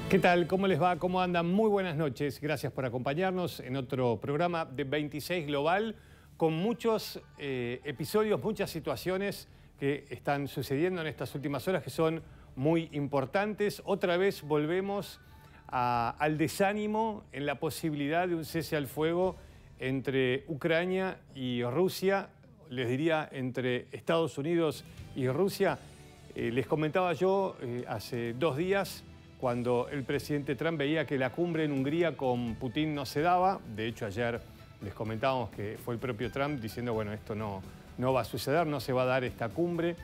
¿Qué tal? ¿Cómo les va? ¿Cómo andan? Muy buenas noches. Gracias por acompañarnos en otro programa de 26 Global con muchos episodios, muchas situaciones que están sucediendo en estas últimas horas que son muy importantes. Otra vez volvemos al desánimo en la posibilidad de un cese al fuego entre Ucrania y Rusia, les diría entre Estados Unidos y Rusia. Les comentaba yo hace 2 días, cuando el presidente Trump veía que la cumbre en Hungría con Putin no se daba. De hecho, ayer les comentábamos que fue el propio Trump diciendo, bueno, esto no va a suceder, no se va a dar esta cumbre.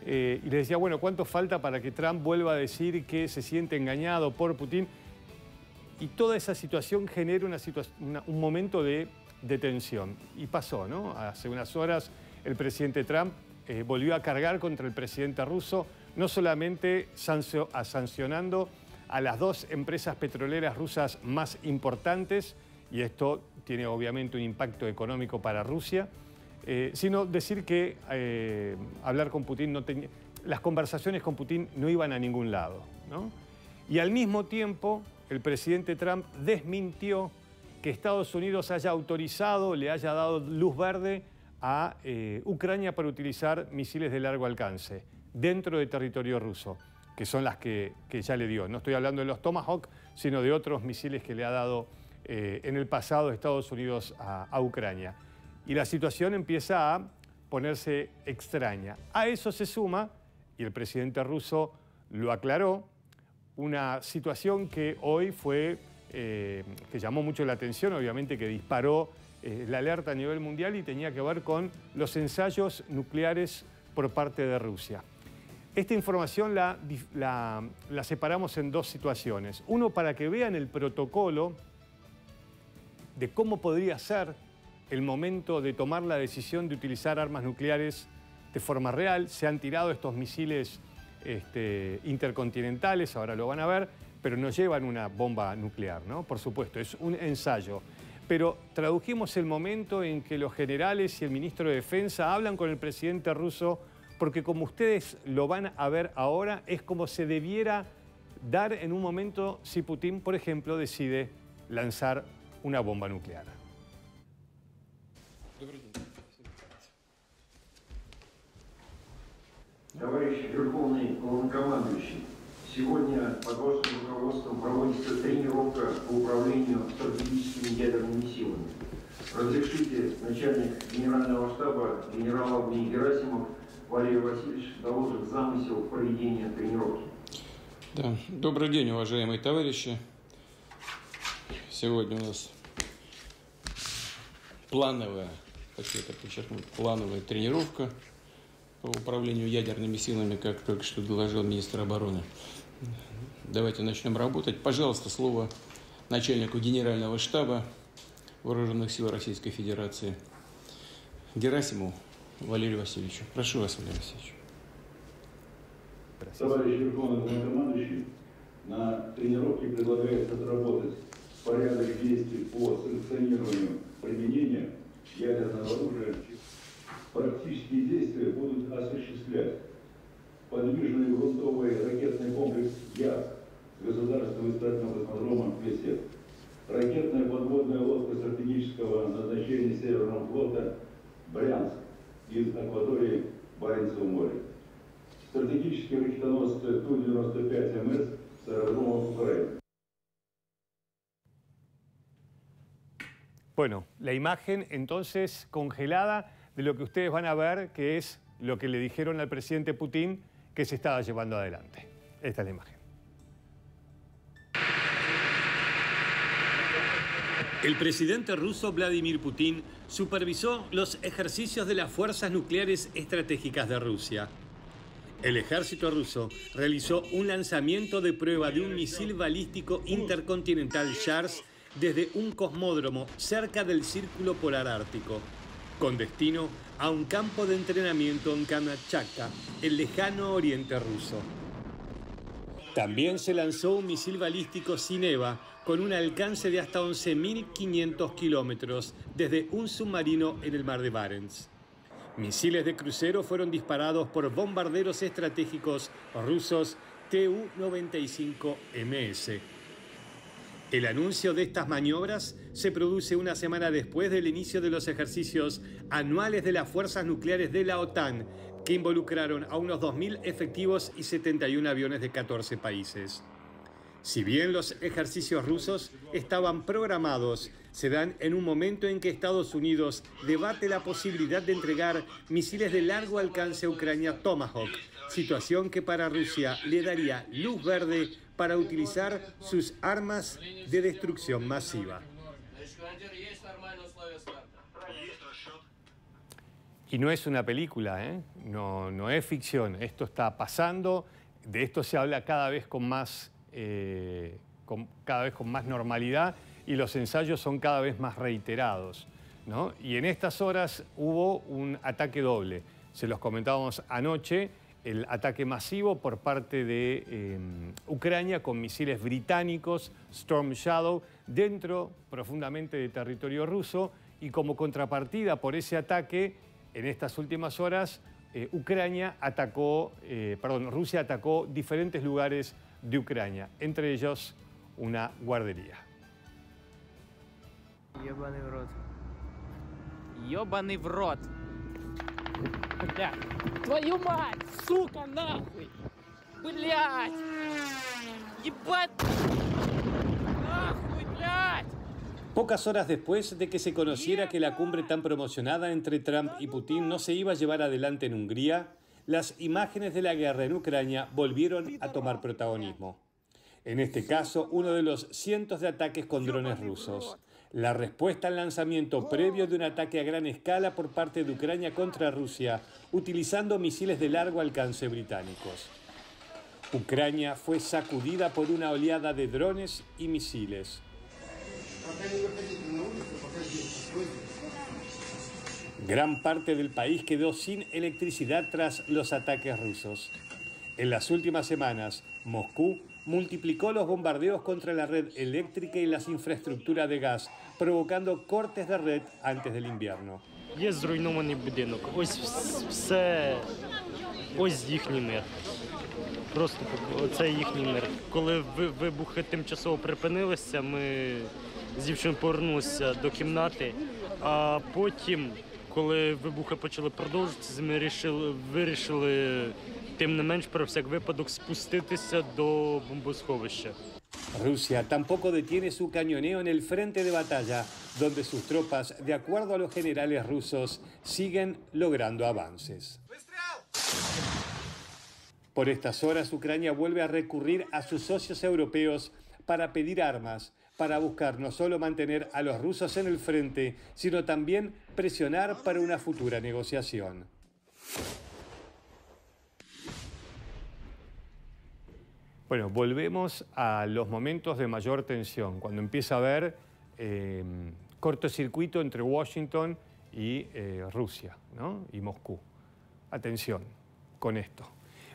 Y les decía, bueno, ¿cuánto falta para que Trump vuelva a decir que se siente engañado por Putin? Y toda esa situación genera un momento de tensión. Y pasó, ¿no? Hace unas horas el presidente Trump volvió a cargar contra el presidente ruso, no solamente sancionando a las 2 empresas petroleras rusas más importantes, y esto tiene obviamente un impacto económico para Rusia, sino decir que hablar con Putin las conversaciones con Putin no iban a ningún lado, ¿no? Y al mismo tiempo, el presidente Trump desmintió que Estados Unidos haya autorizado, le haya dado luz verde a Ucrania para utilizar misiles de largo alcance dentro de territorio ruso, que son las que ya le dio. No estoy hablando de los Tomahawk, sino de otros misiles que le ha dado en el pasado Estados Unidos a Ucrania. Y la situación empieza a ponerse extraña. A eso se suma, y el presidente ruso lo aclaró, una situación que hoy fue, que llamó mucho la atención, obviamente que disparó la alerta a nivel mundial y tenía que ver con los ensayos nucleares por parte de Rusia. Esta información la separamos en 2 situaciones. Uno, para que vean el protocolo de cómo podría ser el momento de tomar la decisión de utilizar armas nucleares de forma real. Se han tirado estos misiles intercontinentales, ahora lo van a ver, pero no llevan una bomba nuclear, ¿no? Por supuesto, es un ensayo. Pero tradujimos el momento en que los generales y el ministro de Defensa hablan con el presidente ruso, porque como ustedes lo van a ver ahora, es como se debiera dar en un momento si Putin, por ejemplo, decide lanzar una bomba nuclear. Товарищ Верховный Главнокомандующий, сегодня под вашим руководством проводится тренировка по управлению стратегическими ядерными силами. Разрешите, начальник Генерального штаба генерал Авдий Герасимов Валерий Васильевич доложит замысел проведения тренировки. Да. Добрый день, уважаемые товарищи. Сегодня у нас плановая, хочу это подчеркнуть, плановая тренировка по управлению ядерными силами, как только что доложил министр обороны. Давайте начнем работать. Пожалуйста, слово начальнику Генерального штаба Вооруженных сил Российской Федерации Герасимову Валерию Васильевичу. Прошу вас, Валерий Васильевич. Товарищ Верховный Главнокомандующий, на тренировке предлагается отработать порядок действий по санкционированию применения ядерного оружия. Практические действия будут осуществлять подвижный грунтовый ракетный комплекс «Яск» с государственным испытательным космодромом «Плесет», ракетная подводная лодка стратегического назначения Северного флота «Брянск» из акватории Баренцева моря, стратегические ракетоносцы Ту-95МС с аэродрома Украины. Bueno, la imagen entonces congelada de lo que ustedes van a ver, que es lo que le dijeron al presidente Putin que se estaba llevando adelante. Esta es la imagen. El presidente ruso Vladimir Putin supervisó los ejercicios de las fuerzas nucleares estratégicas de Rusia. El ejército ruso realizó un lanzamiento de prueba de un misil balístico intercontinental SHARS desde un cosmódromo cerca del Círculo Polar Ártico, con destino a un campo de entrenamiento en Kamchatka, el lejano oriente ruso. También se lanzó un misil balístico Sineva con un alcance de hasta 11.500 kilómetros desde un submarino en el mar de Barents. Misiles de crucero fueron disparados por bombarderos estratégicos rusos Tu-95MS. El anuncio de estas maniobras se produce una semana después del inicio de los ejercicios anuales de las fuerzas nucleares de la OTAN, que involucraron a unos 2.000 efectivos y 71 aviones de 14 países. Si bien los ejercicios rusos estaban programados, se dan en un momento en que Estados Unidos debate la posibilidad de entregar misiles de largo alcance a Ucrania Tomahawk, situación que para Rusia le daría luz verde para utilizar sus armas de destrucción masiva. Y no es una película, ¿eh? No es ficción, esto está pasando, de esto se habla cada vez con más normalidad y los ensayos son cada vez más reiterados, ¿no? Y en estas horas hubo un ataque doble, se los comentábamos anoche, el ataque masivo por parte de Ucrania con misiles británicos, Storm Shadow, dentro profundamente de territorio ruso, y como contrapartida por ese ataque, en estas últimas horas, Rusia atacó diferentes lugares de Ucrania, entre ellos una guardería. Ёбаный в рот. Ёбаный в рот. Бля. Твою мать, сука, нахуй. Блядь. Ебать. Нахуй, блядь. Pocas horas después de que se conociera que la cumbre tan promocionada entre Trump y Putin no se iba a llevar adelante en Hungría, las imágenes de la guerra en Ucrania volvieron a tomar protagonismo. En este caso, uno de los cientos de ataques con drones rusos. La respuesta al lanzamiento previo de un ataque a gran escala por parte de Ucrania contra Rusia, utilizando misiles de largo alcance británicos. Ucrania fue sacudida por una oleada de drones y misiles. Gran parte del país quedó sin electricidad tras los ataques rusos. En las últimas semanas, Moscú multiplicó los bombardeos contra la red eléctrica y las infraestructuras de gas, provocando cortes de red antes del invierno. Є зруйнований будинок. Ось все, ось їхній мир. Просто це їхній мир. Коли вибухи тимчасово припинилися, ми з дівчиною повернулися до кімнати, а потім, коли вибухи почали продовжуватися, ми вирішили тим не менш про всяк випадок спуститися до бомбосховища. Rusia tampoco detiene su cañoneo en el frente de batalla, donde sus tropas, de acuerdo a los generales rusos, siguen logrando avances. Por estas horas, Ucrania vuelve a recurrir a sus socios europeos para pedir armas, para buscar no solo mantener a los rusos en el frente, sino también presionar para una futura negociación. Bueno, volvemos a los momentos de mayor tensión, cuando empieza a haber cortocircuito entre Washington y Rusia, ¿no? Y Moscú. Atención con esto.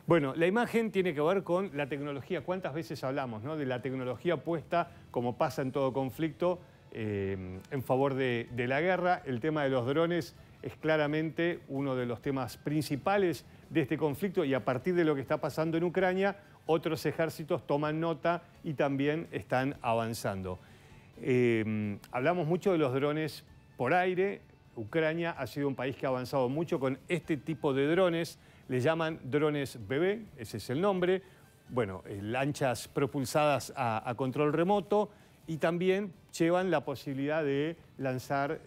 Bueno, la imagen tiene que ver con la tecnología. ¿Cuántas veces hablamos, ¿no?, de la tecnología puesta, como pasa en todo conflicto, en favor de la guerra? El tema de los drones es claramente uno de los temas principales de este conflicto, y a partir de lo que está pasando en Ucrania, otros ejércitos toman nota y también están avanzando. Hablamos mucho de los drones por aire. Ucrania ha sido un país que ha avanzado mucho con este tipo de drones. Le llaman drones bebé, ese es el nombre. Bueno, lanchas propulsadas a control remoto, y también llevan la posibilidad de lanzar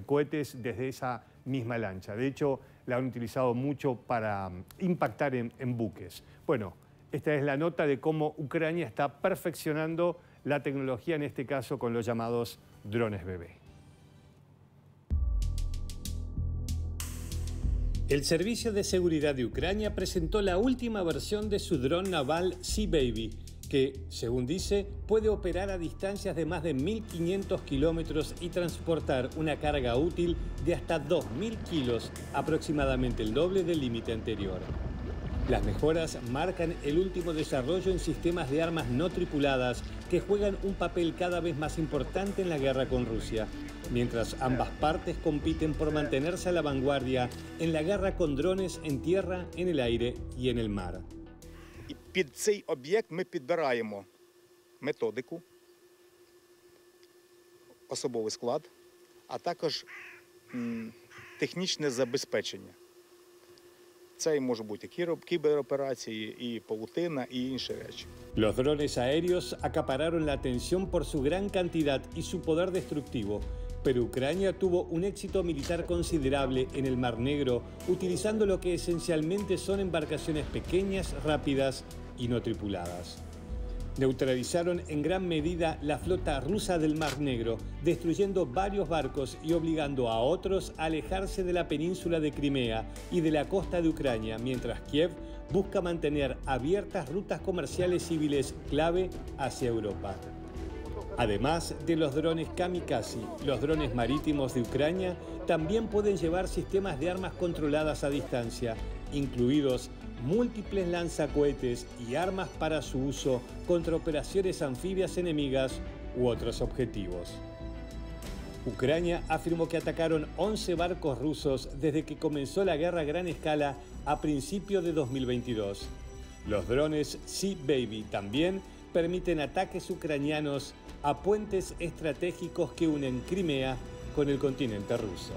cohetes desde esa misma lancha. De hecho, la han utilizado mucho para impactar en buques. Bueno, esta es la nota de cómo Ucrania está perfeccionando la tecnología, en este caso con los llamados drones bebé. El Servicio de Seguridad de Ucrania presentó la última versión de su dron naval Sea Baby, que, según dice, puede operar a distancias de más de 1.500 kilómetros y transportar una carga útil de hasta 2.000 kilos, aproximadamente el doble del límite anterior. Las mejoras marcan el último desarrollo en sistemas de armas no tripuladas que juegan un papel cada vez más importante en la guerra con Rusia, mientras ambas partes compiten por mantenerse a la vanguardia en la guerra con drones en tierra, en el aire y en el mar. І під цей об'єкт ми підбираємо методику, особовий склад, а також технічне забезпечення. Це може бути кібероперації, і павутина, і інші речі. Los drones aéreos acapararon la atención por su gran cantidad y su poder destructivo, pero Ucrania tuvo un éxito militar considerable en el Mar Negro, utilizando lo que esencialmente son embarcaciones pequeñas, rápidas y no tripuladas. Neutralizaron en gran medida la flota rusa del Mar Negro, destruyendo varios barcos y obligando a otros a alejarse de la península de Crimea y de la costa de Ucrania, mientras Kiev busca mantener abiertas rutas comerciales civiles clave hacia Europa. Además de los drones kamikaze, los drones marítimos de Ucrania también pueden llevar sistemas de armas controladas a distancia, incluidos múltiples lanzacohetes y armas para su uso contra operaciones anfibias enemigas u otros objetivos. Ucrania afirmó que atacaron 11 barcos rusos desde que comenzó la guerra a gran escala a principios de 2022. Los drones Sea Baby también permiten ataques ucranianos a puentes estratégicos que unen Crimea con el continente ruso.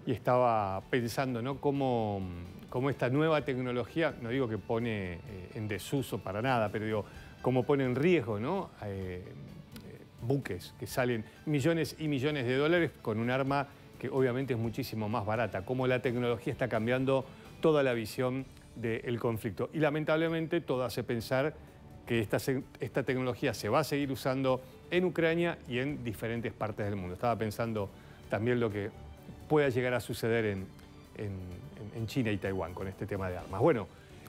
Y estaba pensando, ¿no?, cómo esta nueva tecnología, no digo que pone en desuso para nada, pero digo, cómo pone en riesgo, ¿no?, buques que salen millones y millones de dólares con un arma que obviamente es muchísimo más barata, cómo la tecnología está cambiando toda la visión del conflicto. Y lamentablemente todo hace pensar que esta tecnología se va a seguir usando en Ucrania y en diferentes partes del mundo. Estaba pensando también lo que pueda llegar a suceder en China y Taiwán con este tema de armas. Bueno,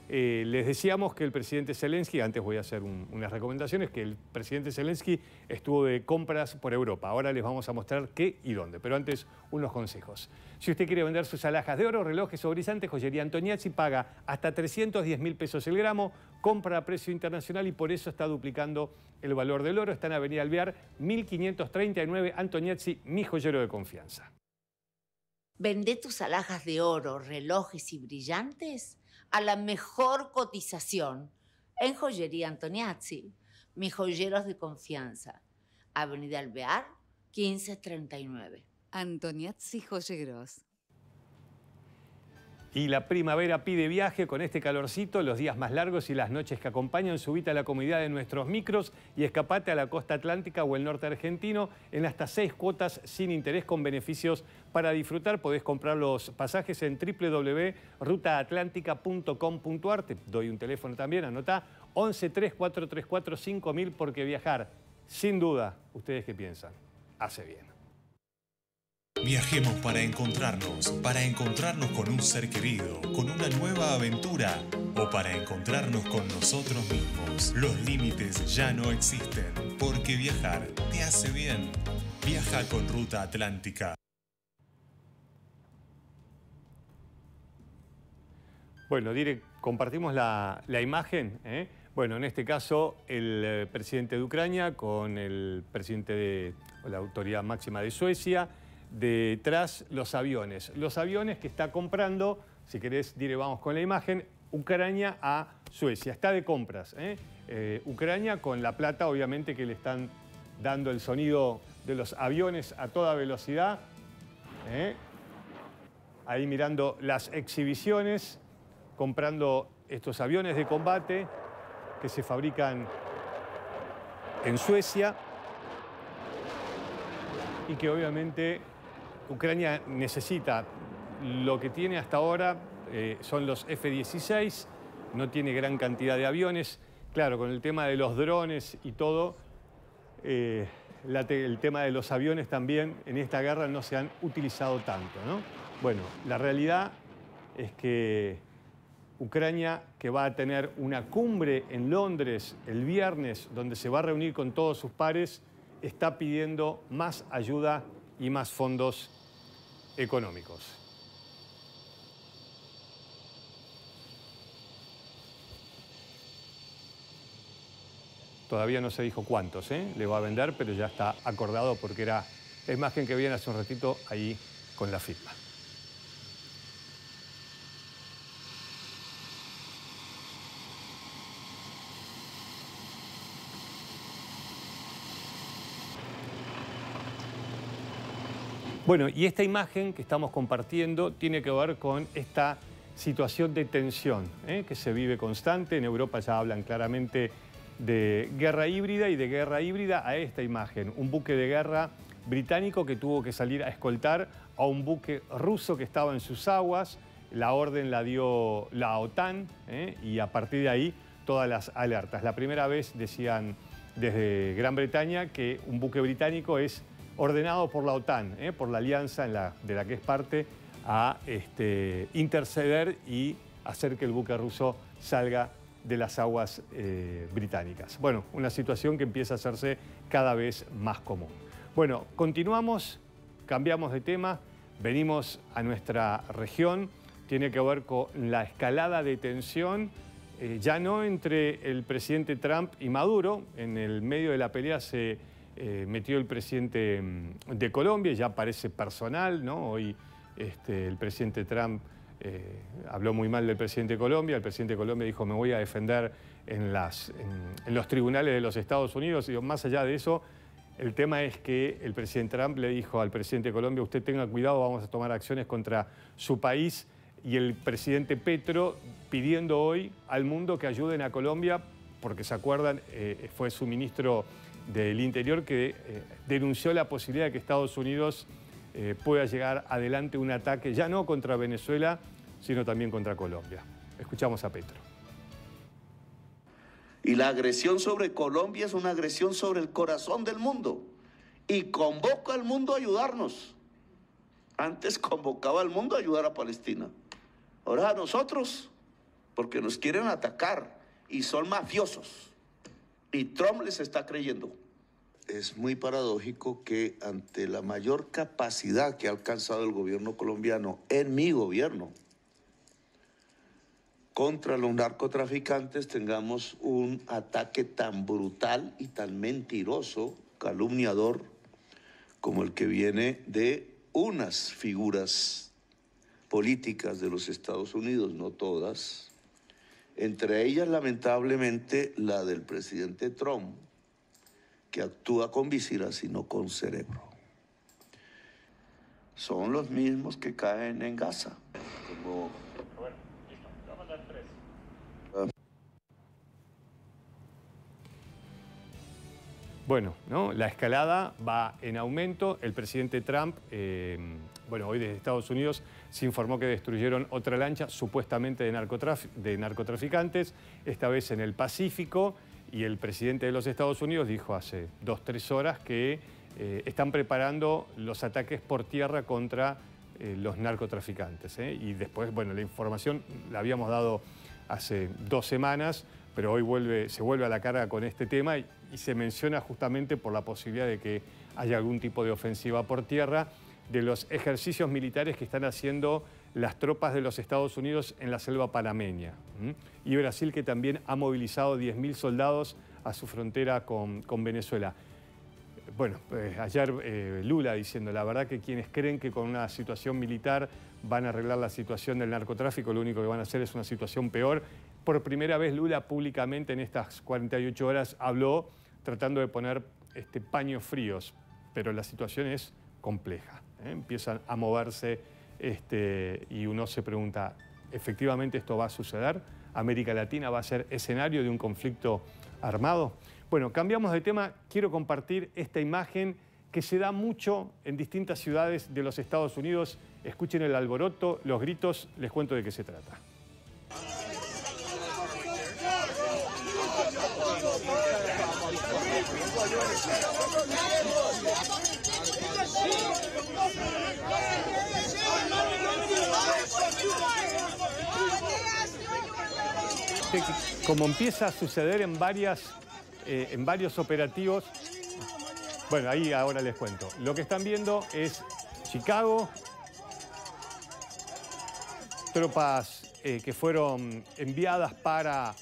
les decíamos que el presidente Zelensky, antes voy a hacer unas recomendaciones, que el presidente Zelensky estuvo de compras por Europa. Ahora les vamos a mostrar qué y dónde, pero antes unos consejos. Si usted quiere vender sus alhajas de oro, relojes o brillantes, Joyería Antoniazzi paga hasta 310.000 pesos el gramo, compra a precio internacional y por eso está duplicando el valor del oro. Está en Avenida Alvear, 1539, Antoniazzi, mi joyero de confianza. Vende tus alhajas de oro, relojes y brillantes a la mejor cotización en Joyería Antoniazzi, mis joyeros de confianza. Avenida Alvear, 1539. Antoniazzi Joyeros. Y la primavera pide viaje con este calorcito, los días más largos y las noches que acompañan. Subite a la comodidad de nuestros micros y escapate a la costa atlántica o el norte argentino en hasta 6 cuotas sin interés con beneficios para disfrutar. Podés comprar los pasajes en www.rutaatlántica.com.ar. Te doy un teléfono también, anotá 11 3434 5000 porque viajar, sin duda, ¿ustedes qué piensan? Hace bien. Viajemos para encontrarnos con un ser querido, con una nueva aventura o para encontrarnos con nosotros mismos. Los límites ya no existen, porque viajar te hace bien. Viaja con Ruta Atlántica. Bueno, Dire, compartimos la imagen, ¿eh? Bueno, en este caso el presidente de Ucrania con el presidente de la autoridad máxima de Suecia. Detrás los aviones que está comprando, si querés, Dire, vamos con la imagen, Ucrania a Suecia. Está de compras, Ucrania con la plata, obviamente, que le están dando el sonido de los aviones a toda velocidad. Ahí mirando las exhibiciones, comprando estos aviones de combate que se fabrican en Suecia y que obviamente Ucrania necesita. Lo que tiene hasta ahora son los F-16, no tiene gran cantidad de aviones. Claro, con el tema de los drones y todo, el tema de los aviones también en esta guerra no se han utilizado tanto, ¿no? Bueno, la realidad es que Ucrania, que va a tener una cumbre en Londres el viernes, donde se va a reunir con todos sus pares, está pidiendo más ayuda y más fondos económicos. Todavía no se dijo cuántos le va a vender, pero ya está acordado porque era la imagen que vieron hace un ratito ahí con la firma. Bueno, y esta imagen que estamos compartiendo tiene que ver con esta situación de tensión que se vive constante. En Europa ya hablan claramente de guerra híbrida y de guerra híbrida a esta imagen. Un buque de guerra británico que tuvo que salir a escoltar a un buque ruso que estaba en sus aguas. La orden la dio la OTAN y a partir de ahí todas las alertas. La primera vez decían desde Gran Bretaña que un buque británico es ordenado por la OTAN, por la alianza de la que es parte, a interceder y hacer que el buque ruso salga de las aguas británicas. Bueno, una situación que empieza a hacerse cada vez más común. Bueno, continuamos, cambiamos de tema, venimos a nuestra región, tiene que ver con la escalada de tensión, ya no entre el presidente Trump y Maduro. En el medio de la pelea se metió el presidente de Colombia, ya parece personal, ¿no? Hoy el presidente Trump habló muy mal del presidente de Colombia. El presidente de Colombia dijo: me voy a defender en los tribunales de los Estados Unidos. Y más allá de eso, el tema es que el presidente Trump le dijo al presidente de Colombia: usted tenga cuidado, vamos a tomar acciones contra su país. Y el presidente Petro pidiendo hoy al mundo que ayuden a Colombia, porque se acuerdan, fue su ministro del Interior que denunció la posibilidad de que Estados Unidos pueda llegar adelante un ataque ya no contra Venezuela, sino también contra Colombia. Escuchamos a Petro. Y la agresión sobre Colombia es una agresión sobre el corazón del mundo. Y convoca al mundo a ayudarnos. Antes convocaba al mundo a ayudar a Palestina. Ahora a nosotros, porque nos quieren atacar y son mafiosos. Y Trump les está creyendo. Es muy paradójico que ante la mayor capacidad que ha alcanzado el gobierno colombiano, en mi gobierno, contra los narcotraficantes, tengamos un ataque tan brutal y tan mentiroso, calumniador, como el que viene de unas figuras políticas de los Estados Unidos, no todas, entre ellas lamentablemente la del presidente Trump, que actúa con visiras y no con cerebro. Son los mismos que caen en Gaza. Como... Bueno, ¿no? La escalada va en aumento. El presidente Trump, bueno, hoy desde Estados Unidos se informó que destruyeron otra lancha supuestamente de narcotraficantes, esta vez en el Pacífico, y el presidente de los Estados Unidos dijo hace 2-3 horas que están preparando los ataques por tierra contra los narcotraficantes. Y después, bueno, la información la habíamos dado hace 2 semanas, pero hoy se vuelve a la carga con este tema y se menciona justamente por la posibilidad de que haya algún tipo de ofensiva por tierra, de los ejercicios militares que están haciendo las tropas de los Estados Unidos en la selva panameña. Y Brasil, que también ha movilizado 10.000 soldados a su frontera con Venezuela. Bueno, ayer Lula diciendo, la verdad que quienes creen que con una situación militar van a arreglar la situación del narcotráfico, lo único que van a hacer es una situación peor. Por primera vez Lula públicamente en estas 48 horas habló tratando de poner paños fríos, pero la situación es compleja. Empiezan a moverse y uno se pregunta, ¿efectivamente esto va a suceder? ¿América Latina va a ser escenario de un conflicto armado? Bueno, cambiamos de tema. Quiero compartir esta imagen que se da mucho en distintas ciudades de los Estados Unidos. Escuchen el alboroto, los gritos, les cuento de qué se trata. Como empieza a suceder en varios operativos, bueno, ahí ahora les cuento. Lo que están viendo es Chicago, tropas que fueron enviadas para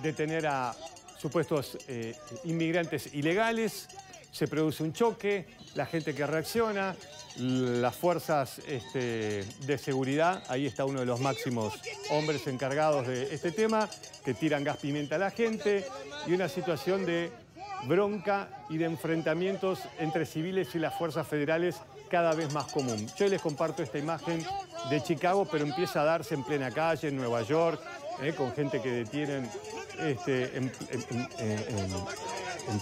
detener a supuestos inmigrantes ilegales. Se produce un choque, la gente que reacciona, las fuerzas de seguridad, ahí está uno de los máximos hombres encargados de este tema, que tiran gas pimienta a la gente, y una situación de bronca y de enfrentamientos entre civiles y las fuerzas federales cada vez más común. Yo les comparto esta imagen de Chicago, pero empieza a darse en plena calle, en Nueva York, con gente que detienen en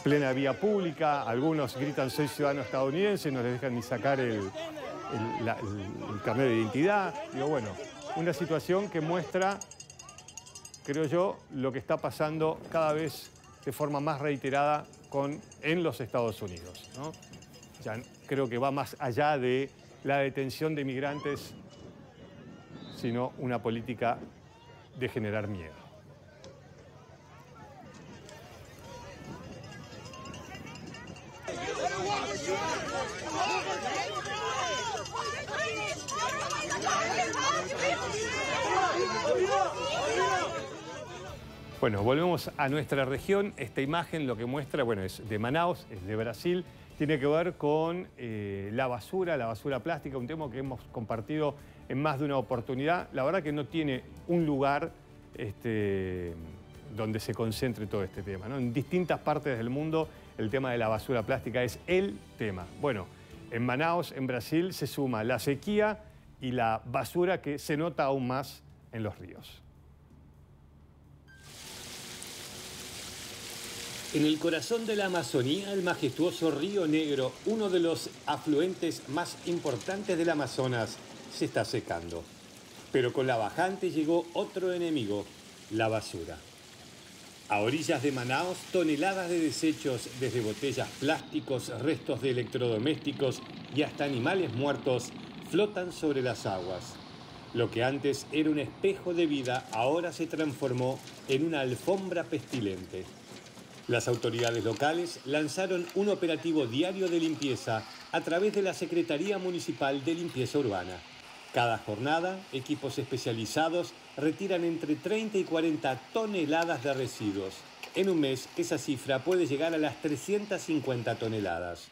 plena vía pública. Algunos gritan soy ciudadano estadounidense, no les dejan ni sacar el carnet de identidad. Digo, bueno, una situación que muestra, creo yo, lo que está pasando cada vez de forma más reiterada en los Estados Unidos, ¿no? Ya creo que va más allá de la detención de migrantes, sino una política de generar miedo. Bueno, volvemos a nuestra región. Esta imagen lo que muestra, bueno, es de Manaus, es de Brasil. Tiene que ver con la basura plástica, un tema que hemos compartido en más de una oportunidad. La verdad que no tiene un lugar donde se concentre todo este tema, ¿no? En distintas partes del mundo el tema de la basura plástica es el tema. Bueno, en Manaus, en Brasil, se suma la sequía y la basura que se nota aún más en los ríos. En el corazón de la Amazonía, el majestuoso Río Negro, uno de los afluentes más importantes del Amazonas, se está secando. Pero con la bajante llegó otro enemigo, la basura. A orillas de Manaus, toneladas de desechos, desde botellas, plásticos, restos de electrodomésticos y hasta animales muertos, flotan sobre las aguas. Lo que antes era un espejo de vida, ahora se transformó en una alfombra pestilente. Las autoridades locales lanzaron un operativo diario de limpieza a través de la Secretaría Municipal de Limpieza Urbana. Cada jornada, equipos especializados retiran entre 30 y 40 toneladas de residuos. En un mes, esa cifra puede llegar a las 350 toneladas.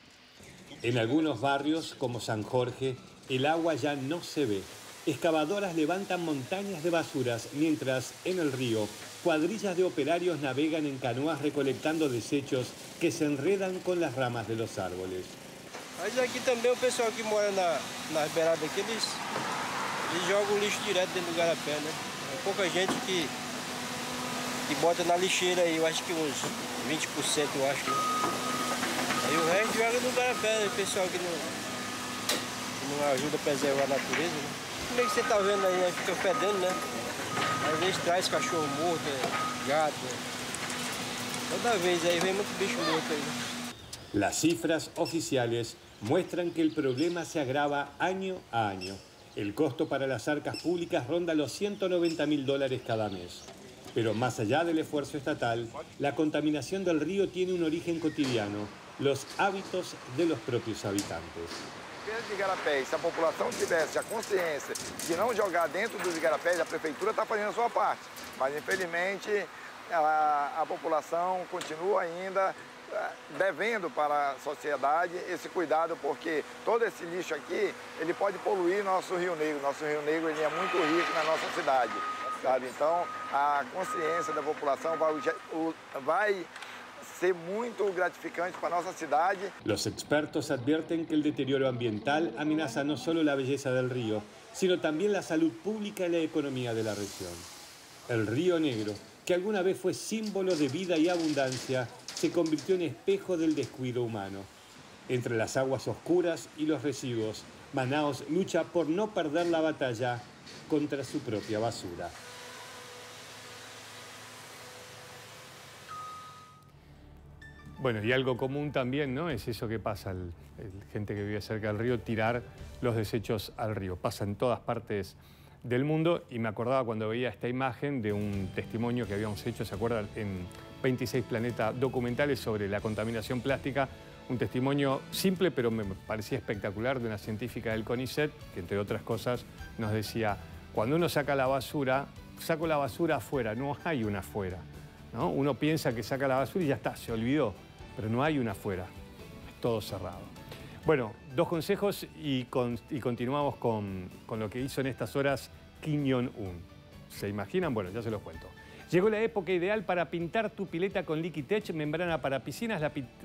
En algunos barrios, como San Jorge, el agua ya no se ve. Excavadoras levantan montañas de basuras, mientras en el río, cuadrillas de operarios navegan en canoas recolectando desechos que se enredan con las ramas de los árboles. Mas aqui também o pessoal que mora nas beiradas aqui, eles jogam o lixo direto dentro do garapé, né? É pouca gente que bota na lixeira aí, eu acho que uns 20%, eu acho. Aí o resto joga no garapé, o pessoal que não ajuda a preservar a natureza, né? Como é que você está vendo aí, fica fedendo, né? Às vezes traz cachorro morto, gato. Toda vez aí vem muito bicho morto aí. Las cifras oficiales muestran que el problema se agrava año a año. El costo para las arcas públicas ronda los $190.000 cada mes. Pero más allá del esfuerzo estatal, la contaminación del río tiene un origen cotidiano, los hábitos de los propios habitantes. De igarapés, se a população tivesse a consciência de não jogar dentro dos igarapés, a prefeitura está fazendo a sua parte. Mas, infelizmente, a população continua ainda devendo para a sociedade esse cuidado, porque todo esse lixo aqui, ele pode poluir nosso Rio Negro. Nosso Rio Negro ele é muito rico na nossa cidade, sabe? Então, a consciência da população vai ser muito gratificante para nuestra ciudad. Los expertos advierten que el deterioro ambiental amenaza no solo la belleza del río, sino también la salud pública y la economía de la región. El Río Negro, que alguna vez fue símbolo de vida y abundancia, se convirtió en espejo del descuido humano. Entre las aguas oscuras y los residuos, Manaus lucha por no perder la batalla contra su propia basura. Bueno, y algo común también, ¿no? Es eso que pasa, gente que vive cerca del río, tirar los desechos al río. Pasa en todas partes del mundo y me acordaba cuando veía esta imagen de un testimonio que habíamos hecho, ¿se acuerdan? En 26 Planeta documentales sobre la contaminación plástica. Un testimonio simple, pero me parecía espectacular, de una científica del CONICET, que entre otras cosas nos decía, cuando uno saca la basura, saco la basura afuera, no hay una afuera, ¿no? Uno piensa que saca la basura y ya está, se olvidó. Pero no hay una afuera, es todo cerrado. Bueno, dos consejos y continuamos con lo que hizo en estas horas Kim Jong-un. ¿Se imaginan? Bueno, ya se los cuento. Llegó la época ideal para pintar tu pileta con Liquitech, membrana para piscinas,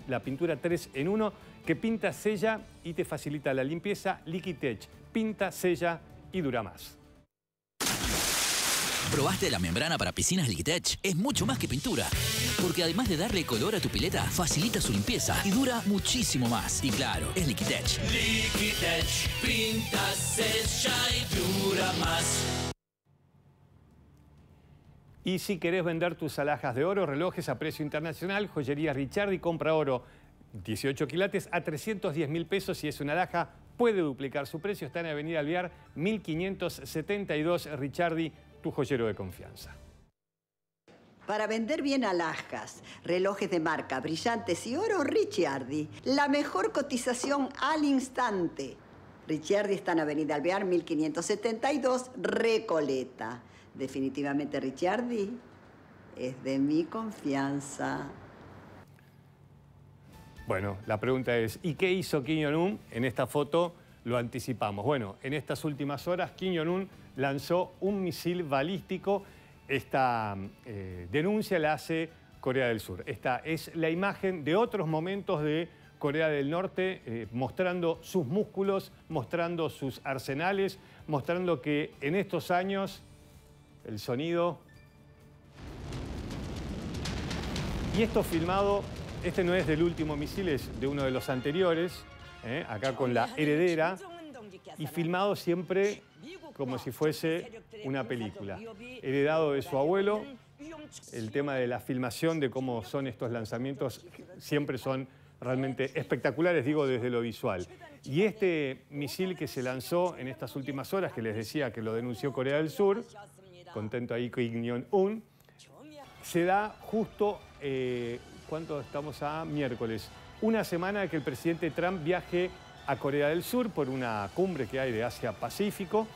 la pintura 3 en 1 que pinta, sella y te facilita la limpieza. Liquitech, pinta, sella y dura más. ¿Probaste la membrana para piscinas Liquitech? Es mucho más que pintura, porque además de darle color a tu pileta, facilita su limpieza y dura muchísimo más. Y claro, es Liquitech. Liquitech, pinta, sella y dura más. Y si querés vender tus alhajas de oro, relojes a precio internacional, Joyería Ricciardi compra oro 18 quilates a 310.000 pesos. Si es una alhaja, puede duplicar su precio. Está en Avenida Alvear, 1572, Ricciardi, tu joyero de confianza. Para vender bien alhajas, relojes de marca, brillantes y oro, Ricciardi. La mejor cotización al instante. Ricciardi está en Avenida Alvear, 1572, Recoleta. Definitivamente Ricciardi es de mi confianza. Bueno, la pregunta es, ¿y qué hizo Kim Jong-un? En esta foto lo anticipamos. Bueno, en estas últimas horas Kim Jong-un lanzó un misil balístico. Esta denuncia la hace Corea del Sur. Esta es la imagen de otros momentos de Corea del Norte, mostrando sus músculos, mostrando sus arsenales, mostrando que en estos años el sonido. Y esto filmado, este no es del último misil, es de uno de los anteriores, acá con la heredera, y filmado siempre como si fuese una película. Heredado de su abuelo, el tema de la filmación, de cómo son estos lanzamientos, siempre son realmente espectaculares, digo, desde lo visual. Y este misil que se lanzó en estas últimas horas, que les decía que lo denunció Corea del Sur, contento ahí Kim Jong-un, se da justo, ¿cuánto estamos a? Miércoles. Una semana de que el presidente Trump viaje a Corea del Sur por una cumbre que hay de Asia-Pacífico.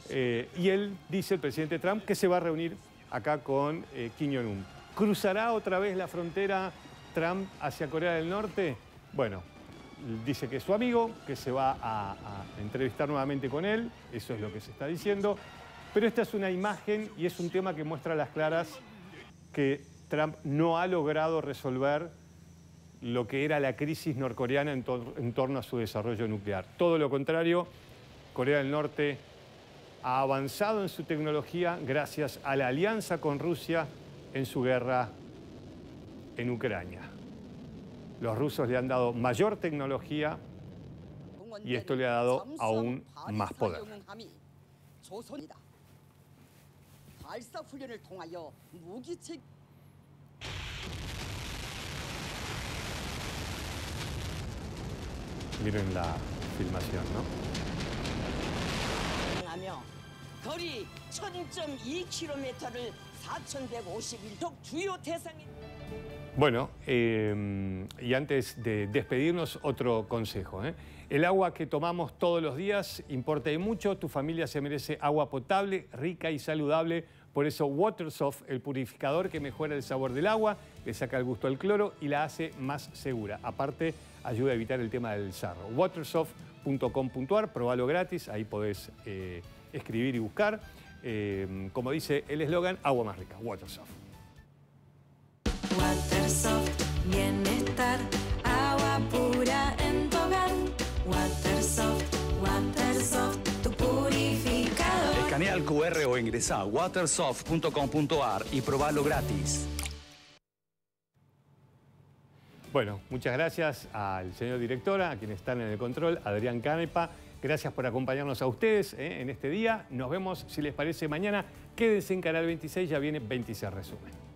Y él dice, el presidente Trump, que se va a reunir acá con Kim Jong-un. ¿Cruzará otra vez la frontera Trump hacia Corea del Norte? Bueno, dice que es su amigo, que se va a entrevistar nuevamente con él. Eso es lo que se está diciendo. Pero esta es una imagen y es un tema que muestra a las claras que Trump no ha logrado resolver lo que era la crisis norcoreana en torno a su desarrollo nuclear. Todo lo contrario, Corea del Norte ha avanzado en su tecnología gracias a la alianza con Rusia en su guerra en Ucrania. Los rusos le han dado mayor tecnología y esto le ha dado aún más poder. Miren la filmación, ¿no? 거리 1000.2km를 4151쪽 주요 대상이. Bueno, y antes de despedirnos, otro consejo. El agua que tomamos todos los días importa y mucho. Tu familia se merece agua potable, rica y saludable. Por eso WaterSoft, el purificador que mejora el sabor del agua, le saca el gusto al cloro y la hace más segura. Aparte, ayuda a evitar el tema del sarro. Watersoft.com.ar, probalo gratis, ahí podés escribir y buscar. Como dice el eslogan, agua más rica, WaterSoft. WaterSoft, bienestar, agua pura en tu hogar. WaterSoft, WaterSoft, tu purificador. Escanea el QR o ingresa a watersoft.com.ar y probalo gratis. Bueno, muchas gracias al señor directora, a quienes están en el control, Adrián Canepa. Gracias por acompañarnos a ustedes en este día. Nos vemos, si les parece, mañana. Quédense en Canal 26, ya viene 26 Resumen.